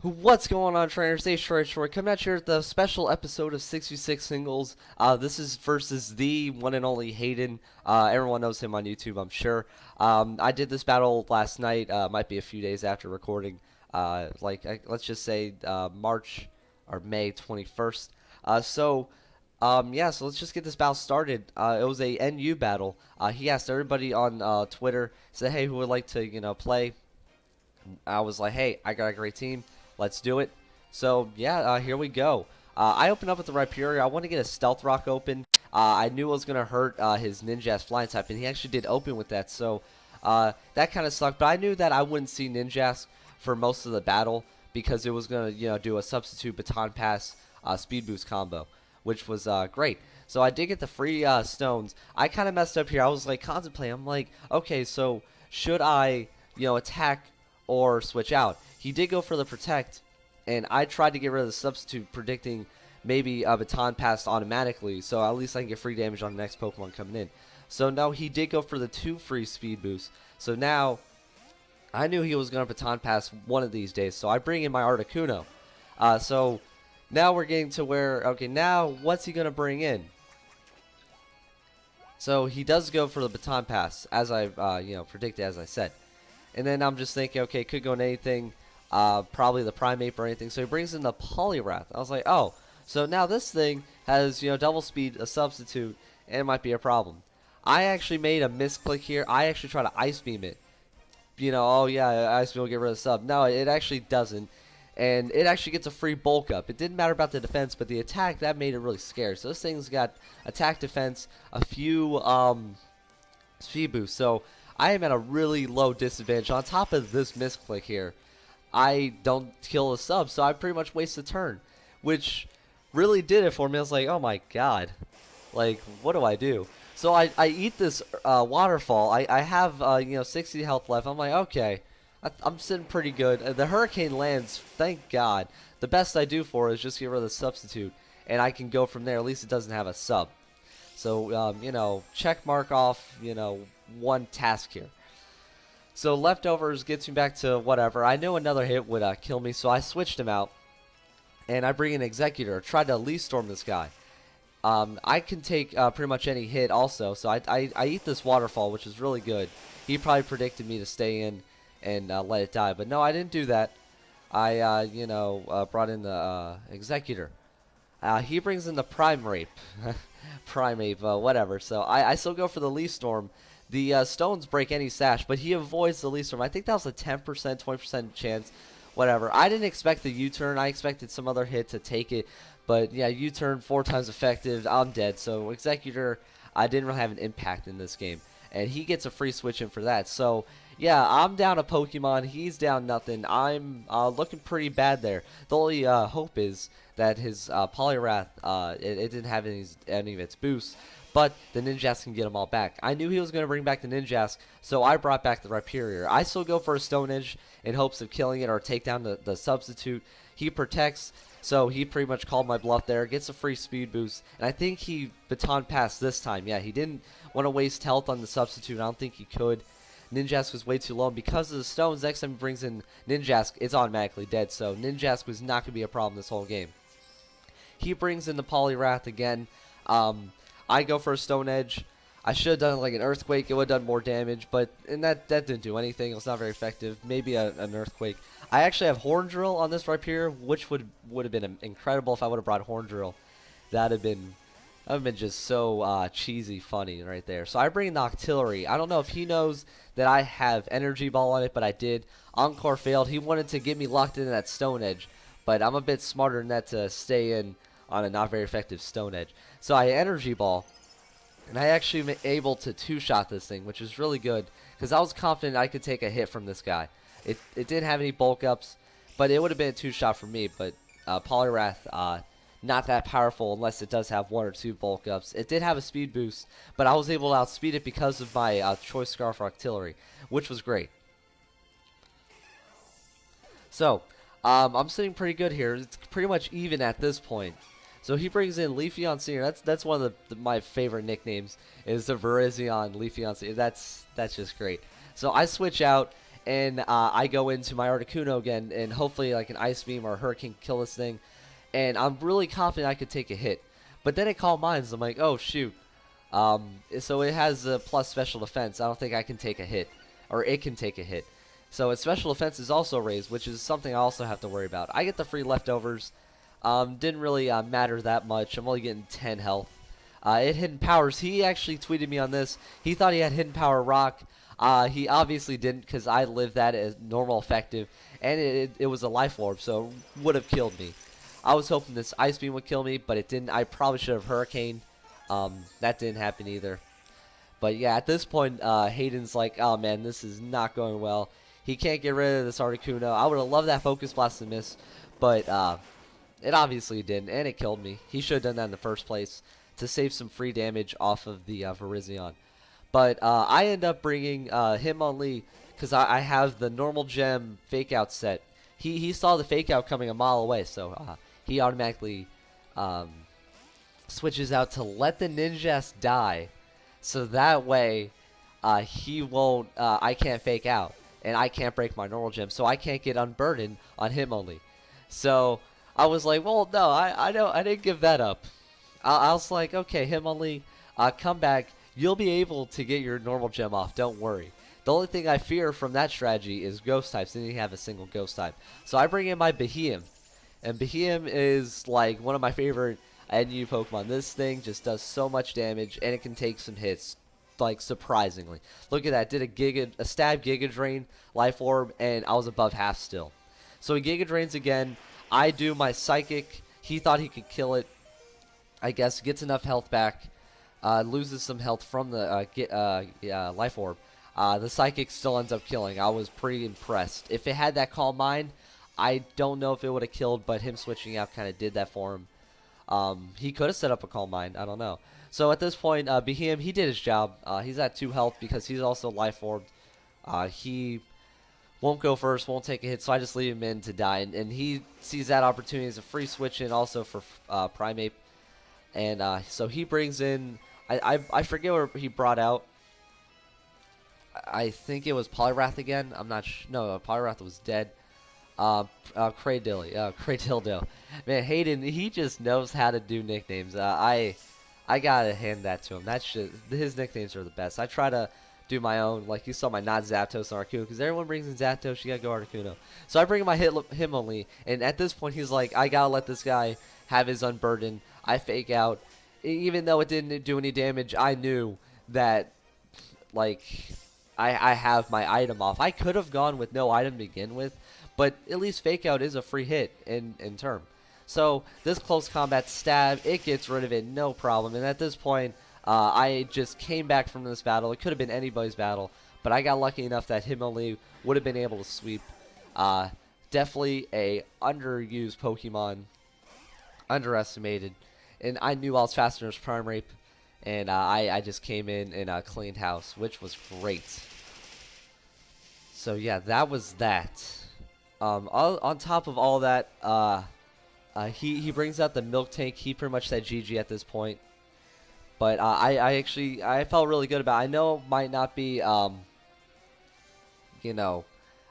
What's going on, trainers? AceTrainer coming at you with the special episode of 6v6 singles. This is versus the one and only Hayden. Everyone knows him on YouTube, I'm sure. I did this battle last night. Might be a few days after recording. Let's just say March or May 21st. So let's just get this battle started. It was a NU battle. He asked everybody on Twitter, said, "Hey, who would like to, play?" I was like, "Hey, I got a great team. Let's do it." So yeah, here we go. I opened up with the Rhyperior. I want to get a Stealth Rock open. I knew it was going to hurt his Ninjask flying type, and he actually did open with that. So that kind of sucked. But I knew that I wouldn't see Ninjask for most of the battle because it was going to do a substitute baton pass speed boost combo, which was great. So I did get the free stones. I kind of messed up here. I was like contemplating. I'm like, okay, so should I attack or switch out? He did go for the protect, and I tried to get rid of the substitute, predicting maybe a baton passed automatically, so at least I can get free damage on the next Pokemon coming in. So no, he did go for the 2 free speed boosts. So now I knew he was going to baton pass one of these days, so I bring in my Articuno. So now we're getting to where, okay, now what's he going to bring in? So he does go for the baton pass, as I predicted, as I said. And then I'm just thinking, okay, could go in anything, probably the Primeape or anything. So he brings in the Poliwrath. I was like, oh, so now this thing has, double speed, a substitute, and it might be a problem. I actually made a misclick here. I actually tried to Ice Beam it. Oh yeah, Ice Beam will get rid of the sub. No, it actually doesn't. And it actually gets a free bulk up. It didn't matter about the defense, but the attack, that made it really scary. So this thing's got attack, defense, a few speed boosts. So I am at a really low disadvantage. On top of this misclick here, I don't kill a sub, so I pretty much waste a turn, which really did it for me. I was like, oh my god, like, what do I do? So I eat this waterfall. I have 60 health left. I'm like, okay, I'm sitting pretty good. The Hurricane lands, thank God. The best I do for it is just get rid of the substitute, and I can go from there. At least it doesn't have a sub. So check mark off one task here. So leftovers gets me back to whatever. I knew another hit would kill me, so I switched him out, and I bring in Executor. Tried to Leaf Storm this guy. I can take pretty much any hit also, so I eat this waterfall, which is really good. He probably predicted me to stay in and let it die, but no, I didn't do that. I brought in the Executor. He brings in the Primeape. Primeape, whatever. So I still go for the Leaf Storm. The stones break any sash, but he avoids the Leaf Storm. I think that was a 10%, 20% chance. Whatever. I didn't expect the U-turn. I expected some other hit to take it. But yeah, U-turn 4 times effective. I'm dead. So Executor, I didn't really have an impact in this game. And he gets a free switch in for that. So yeah, I'm down a Pokemon. He's down nothing. I'm looking pretty bad there. The only hope is that his Poliwrath, it didn't have any of its boosts, but the Ninjask can get them all back. I knew he was going to bring back the Ninjask, so I brought back the Rhyperior. I still go for a Stone Edge in hopes of killing it or take down the substitute. He protects, so he pretty much called my bluff there, gets a free speed boost, and I think he baton passed this time. Yeah, he didn't want to waste health on the substitute. I don't think he could. Ninjask was way too low, and because of the stones, next time he brings in Ninjask, it's automatically dead, so Ninjask was not going to be a problem this whole game. He brings in the Poliwrath again. I go for a Stone Edge. I should have done like an Earthquake. It would have done more damage, but that didn't do anything. It was not very effective. Maybe an Earthquake. I actually have Horn Drill on this Rhyperior, which would have been incredible if I would have brought Horn Drill. That would have been just so cheesy funny right there. So I bring in the Octillery. I don't know if he knows that I have Energy Ball on it, but I did. Encore failed. He wanted to get me locked into that Stone Edge, but I'm a bit smarter than that to stay in on a not very effective Stone Edge. So I Energy Ball, and I actually am able to two-shot this thing, which is really good, because I was confident I could take a hit from this guy. It didn't have any bulk ups, but it would have been a two-shot for me, but Poliwrath, not that powerful unless it does have 1 or 2 bulk ups. It did have a speed boost, but I was able to outspeed it because of my Choice Scarf for Octillery, which was great. So, I'm sitting pretty good here. It's pretty much even at this point. So he brings in Leafeon Senior. That's one of my favorite nicknames, is the Virizion Leafeon Senior. That's just great. So I switch out, and I go into my Articuno again, and hopefully like an Ice Beam or a Hurricane kill this thing, and I'm really confident I could take a hit. But then it Calm Minds. I'm like, oh shoot. So it has a plus special defense. I don't think I can take a hit, or it can take a hit. So its special defense is also raised, which is something I also have to worry about. I get the free leftovers. Didn't really matter that much. I'm only getting 10 health. It Hidden Powers. He actually tweeted me on this. He thought he had Hidden Power Rock. He obviously didn't, because I lived that as normal effective, and it was a Life Orb, so it would have killed me. I was hoping this Ice Beam would kill me, but it didn't. I probably should have Hurricane. That didn't happen either. But yeah, at this point, Hayden's like, oh man, this is not going well. He can't get rid of this Articuno. I would have loved that Focus Blast to miss, but it obviously didn't, and it killed me. He should have done that in the first place to save some free damage off of the Virizion. But I end up bringing Hitmonlee because I have the normal gem fake out set. He saw the fake out coming a mile away, so he automatically switches out to let the Ninjask die, so that way he won't. I can't fake out, and I can't break my normal gem, so I can't get unburdened on Hitmonlee. So I was like, well, no, I didn't give that up. I was like, okay, Hitmonlee, come back. You'll be able to get your normal gem off. Don't worry. The only thing I fear from that strategy is ghost types. Then you have a single ghost type. So I bring in my Beheeyem, and Beheeyem is like one of my favorite NU Pokemon. This thing just does so much damage, and it can take some hits, like surprisingly. Look at that. Did a stab Giga Drain Life Orb, and I was above half still. So he Giga Drains again. I do my Psychic. He thought he could kill it. I guess gets enough health back. Loses some health from the Life Orb. The Psychic still ends up killing. I was pretty impressed. If it had that Calm Mind, I don't know if it would have killed, but him switching out kind of did that for him. He could have set up a Calm Mind. I don't know. So at this point, Beheeyem, he did his job. He's at 2 health because he's also Life Orb. He won't go first, won't take a hit, so I just leave him in to die. And he sees that opportunity as a free switch in also for Primeape. And so he brings in, I forget what he brought out. I think it was Poliwrath again. I'm not sure. No, Poliwrath was dead. Kraydildo. Man, Hayden, he just knows how to do nicknames. I gotta hand that to him. That's just, his nicknames are the best. I try to do my own. Like you saw my not Zapdos and Articuno, because everyone brings in Zapdos, you gotta go Articuno. So I bring in my Hitmonlee, and at this point he's like, I gotta let this guy have his Unburden. I fake out. Even though it didn't do any damage, I knew that, like, I have my item off. I could have gone with no item to begin with, but at least fake out is a free hit in term. So this close combat stab, it gets rid of it, no problem. And at this point, I just came back from this battle. It could have been anybody's battle, but I got lucky enough that Hitmonlee would have been able to sweep. Definitely a underused Pokemon, underestimated. And I knew I was faster than his Primeape, and I just came in and cleaned house, which was great. So yeah, that was that. On top of all that, he brings out the Milk Tank. He pretty much said GG at this point. But I felt really good about it. I know it might not be, you know,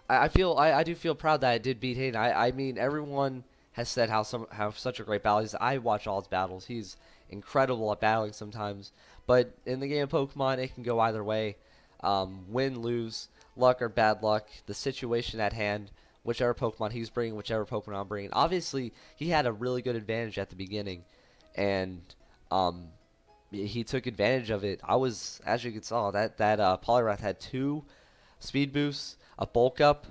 I do feel proud that I did beat Hayden. I mean, everyone has said how such a great battle. I watch all his battles. He's incredible at battling sometimes. But in the game of Pokemon, it can go either way. Win, lose, luck or bad luck, the situation at hand, whichever Pokemon he's bringing, whichever Pokemon I'm bringing. Obviously, he had a really good advantage at the beginning, and he took advantage of it. I was, as you can saw, that Poliwrath had 2 speed boosts, a bulk up.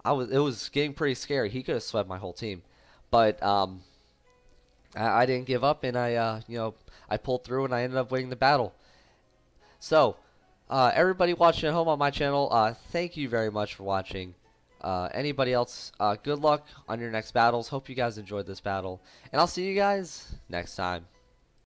It was getting pretty scary. He could have swept my whole team. But I didn't give up, and I pulled through, and I ended up winning the battle. So, everybody watching at home on my channel, thank you very much for watching. Anybody else, good luck on your next battles. Hope you guys enjoyed this battle, and I'll see you guys next time.